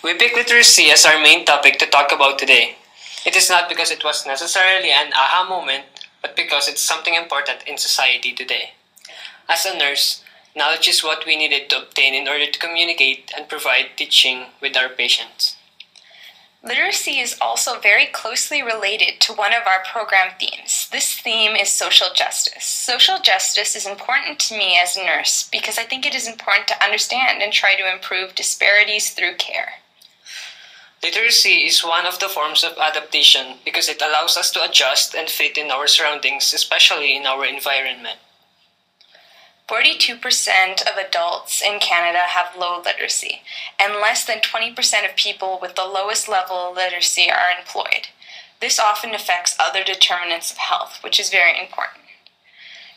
We picked literacy as our main topic to talk about today. It is not because it was necessarily an aha moment, but because it's something important in society today. As a nurse, knowledge is what we needed to obtain in order to communicate and provide teaching with our patients. Literacy is also very closely related to one of our program themes. This theme is social justice. Social justice is important to me as a nurse because I think it is important to understand and try to improve disparities through care. Literacy is one of the forms of adaptation because it allows us to adjust and fit in our surroundings, especially in our environment. 42% of adults in Canada have low literacy, and less than 20% of people with the lowest level of literacy are employed. This often affects other determinants of health, which is very important.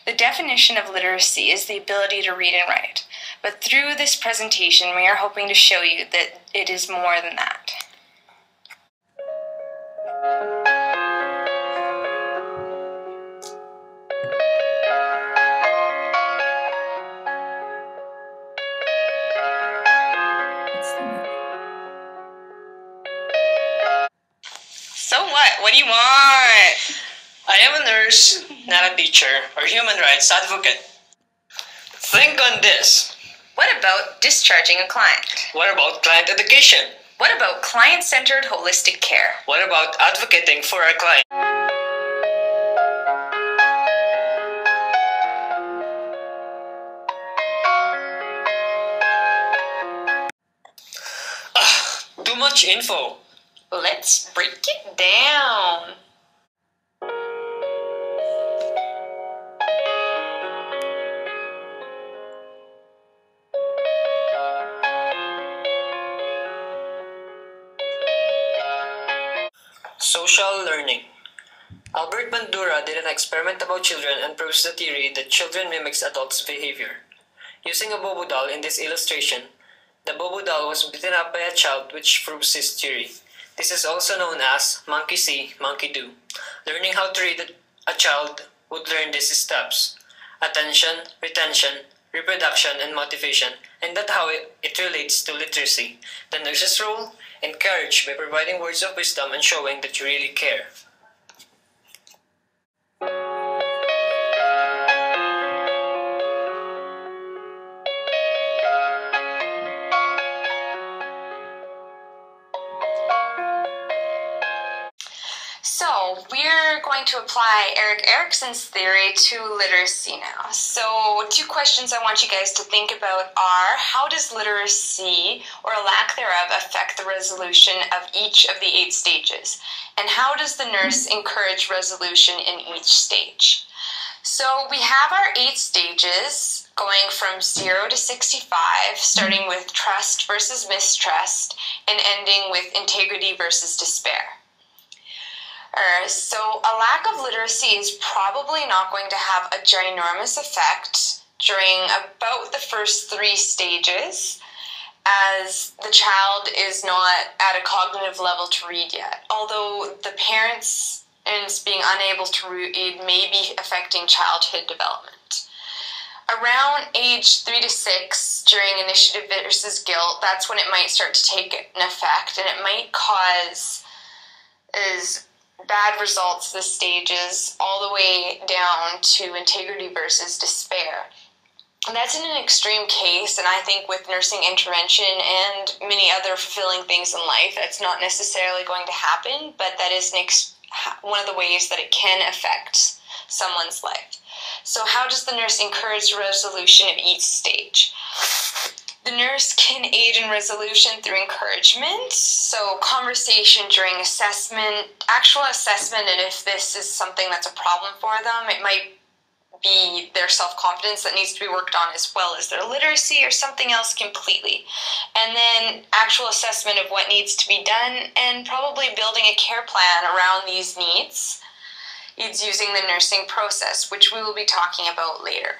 The definition of literacy is the ability to read and write, but through this presentation we are hoping to show you that it is more than that. So what? What do you want? I am a nurse, not a teacher or human rights advocate. Think on this. What about discharging a client? What about client education? What about client-centered holistic care? What about advocating for our client? Too much info. Let's break it down. Social learning. Albert Bandura did an experiment about children and proves the theory that children mimics adults' behavior. Using a Bobo doll in this illustration, the Bobo doll was beaten up by a child, which proves his theory. This is also known as monkey see, monkey do. Learning how to read a child would learn these steps: attention, retention, reproduction, and motivation, and that's how it relates to literacy. The nurse's role: encourage by providing words of wisdom and showing that you really care. So we're going to apply Erik Erikson's theory to literacy now. So 2 questions I want you guys to think about are: how does literacy, or a lack thereof, affect the resolution of each of the 8 stages? And how does the nurse encourage resolution in each stage? So we have our 8 stages going from 0 to 65, starting with trust versus mistrust, and ending with integrity versus despair. So a lack of literacy is probably not going to have a ginormous effect during about the first 3 stages, as the child is not at a cognitive level to read yet, although the parents being unable to read may be affecting childhood development. Around age 3 to 6, during initiative versus guilt, that's when it might start to take an effect, and it might cause bad results, the stages, all the way down to integrity versus despair. And that's in an extreme case, and I think with nursing intervention and many other fulfilling things in life, that's not necessarily going to happen, but that is one of the ways that it can affect someone's life. So how does the nurse encourage resolution of each stage? The nurse can aid in resolution through encouragement, so conversation during assessment, actual assessment, and if this is something that's a problem for them, it might be their self-confidence that needs to be worked on as well as their literacy or something else completely. And then actual assessment of what needs to be done, and probably building a care plan around these needs. It's using the nursing process, which we will be talking about later.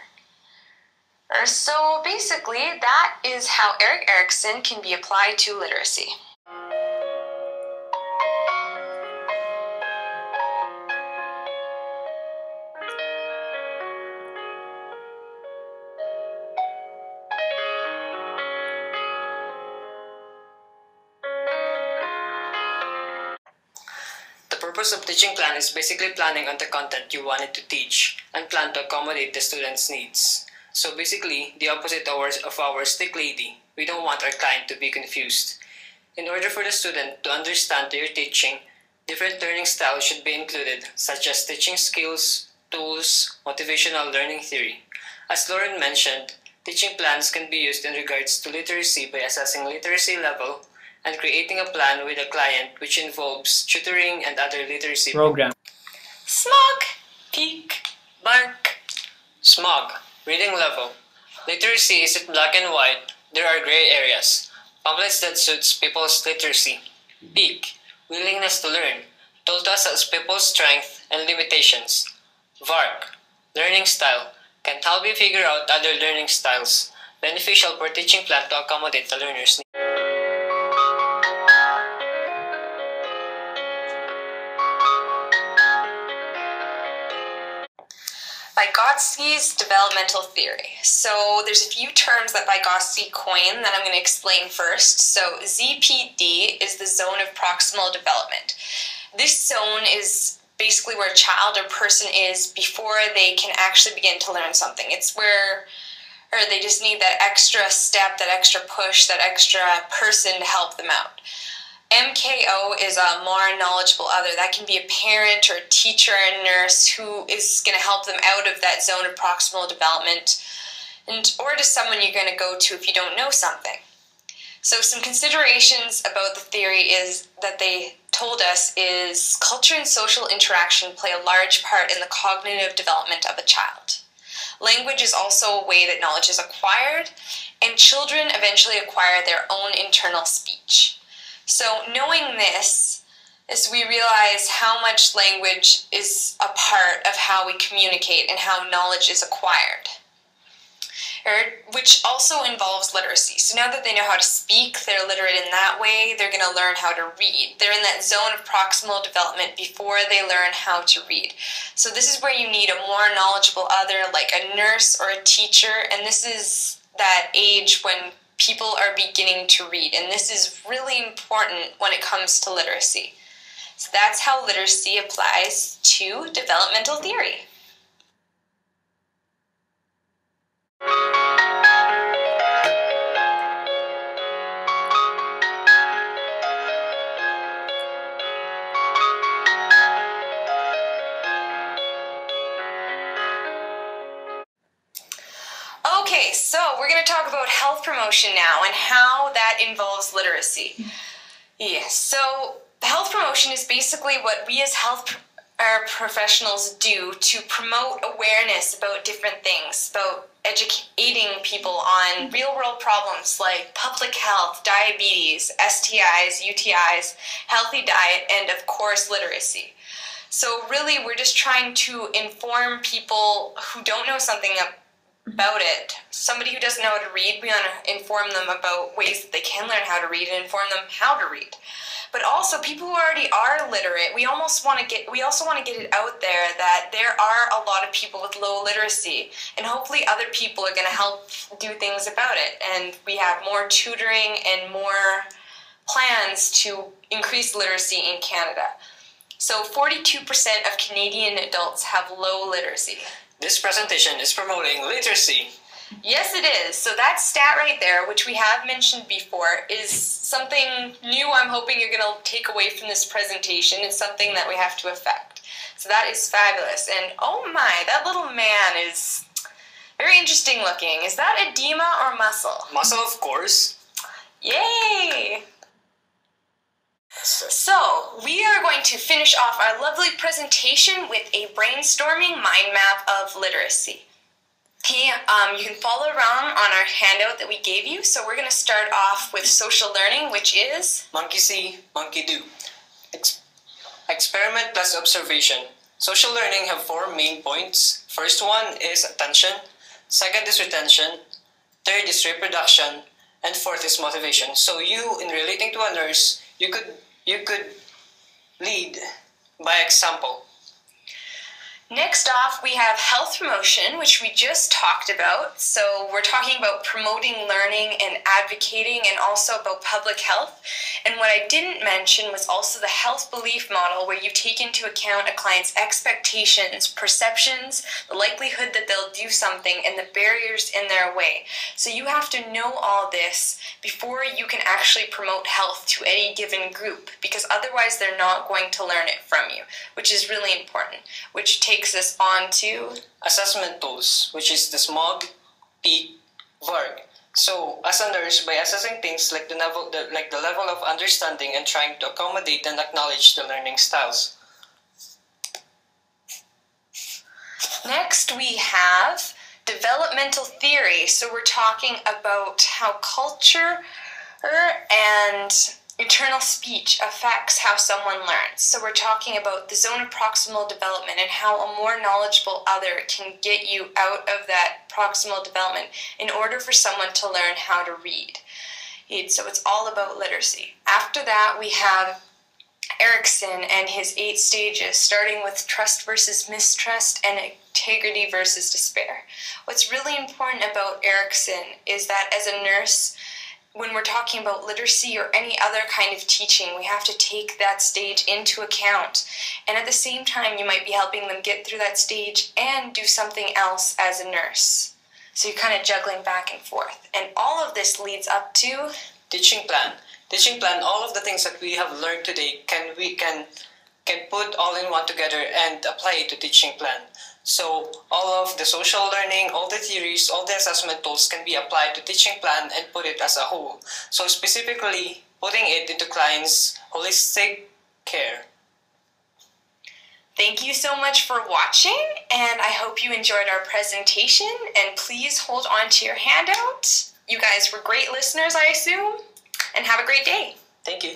So basically, that is how Erik Erikson can be applied to literacy. purpose of teaching plan is basically planning on the content you wanted to teach and plan to accommodate the student's needs. So basically, the opposite of our stick lady, we don't want our client to be confused. In order for the student to understand your teaching, different learning styles should be included, such as teaching skills, tools, motivational learning theory. As Lauren mentioned, teaching plans can be used in regards to literacy by assessing literacy level and creating a plan with a client which involves tutoring and other literacy programs. Smog, peak, Mark. Smog, reading level. Literacy isn't black and white, there are gray areas. Pamphlets that suits people's literacy. Peak, willingness to learn, told us as people's strength and limitations. VARK, learning style, can help you figure out other learning styles, beneficial for teaching plan to accommodate the learner's needs. Vygotsky's developmental theory. So there's a few terms that Vygotsky coined that I'm going to explain first. So ZPD is the zone of proximal development. This zone is basically where a child or person is before they can actually begin to learn something. It's where they just need that extra step, that extra push, that extra person to help them out. MKO is a more knowledgeable other. That can be a parent or a teacher or a nurse who is going to help them out of that zone of proximal development, or just someone you're going to go to if you don't know something. So some considerations about the theory is that they told us is culture and social interaction play a large part in the cognitive development of a child. Language is also a way that knowledge is acquired, and children eventually acquire their own internal speech. So knowing this, as we realize how much language is a part of how we communicate and how knowledge is acquired, which also involves literacy. So now that they know how to speak, they're literate in that way, they're going to learn how to read. They're in that zone of proximal development before they learn how to read. So this is where you need a more knowledgeable other, like a nurse or a teacher, and this is that age when people are beginning to read, and this is really important when it comes to literacy. So that's how literacy applies to developmental theory. Okay, so we're going to talk about health promotion now and how that involves literacy. Yes, so health promotion is basically what we as health professionals do to promote awareness about different things, about educating people on real-world problems like public health, diabetes, STIs, UTIs, healthy diet, and of course literacy. So really we're just trying to inform people who don't know something about it. Somebody who doesn't know how to read, we want to inform them about ways that they can learn how to read and inform them how to read. But also people who already are literate, we also want to get it out there that there are a lot of people with low literacy, and hopefully other people are going to help do things about it. And we have more tutoring and more plans to increase literacy in Canada. So 42% of Canadian adults have low literacy. This presentation is promoting literacy. Yes, it is. So that stat right there, which we have mentioned before, is something new I'm hoping you're going to take away from this presentation. It's something that we have to affect. So that is fabulous. And oh my, that little man is very interesting looking. Is that edema or muscle? Muscle, of course. Yay! So, we are going to finish off our lovely presentation with a brainstorming mind map of literacy. Okay, you can follow around on our handout that we gave you. So we're going to start off with social learning, which is... Monkey see, monkey do. Experiment plus observation. Social learning have 4 main points. First one is attention. Second is retention. Third is reproduction. And fourth is motivation. So you, in relating to a nurse, you could lead by example. Next off, we have health promotion, which we just talked about. So we're talking about promoting learning and advocating, and also about public health. And what I didn't mention was also the health belief model, where you take into account a client's expectations, perceptions, the likelihood that they'll do something, and the barriers in their way. So you have to know all this before you can actually promote health to any given group, because otherwise they're not going to learn it from you, which is really important, which takes us on to assessment tools, which is the SMOG, PEAK, VARG. So, as a nurse, by assessing things like the level of understanding and trying to accommodate and acknowledge the learning styles. Next, we have developmental theory. So we're talking about how culture and internal speech affects how someone learns. So we're talking about the zone of proximal development and how a more knowledgeable other can get you out of that proximal development in order for someone to learn how to read. So it's all about literacy. After that, we have Erikson and his 8 stages, starting with trust versus mistrust and integrity versus despair. What's really important about Erikson is that as a nurse, when we're talking about literacy or any other kind of teaching, we have to take that stage into account. And at the same time, you might be helping them get through that stage and do something else as a nurse. So you're kind of juggling back and forth. And all of this leads up to teaching plan. Teaching plan, all of the things that we have learned today can put all in one together and apply it to teaching plan. So all of the social learning, all the theories, all the assessment tools can be applied to teaching plan and put it as a whole. So specifically putting it into clients' holistic care. Thank you so much for watching, and I hope you enjoyed our presentation, and please hold on to your handout. You guys were great listeners, I assume, and have a great day. Thank you.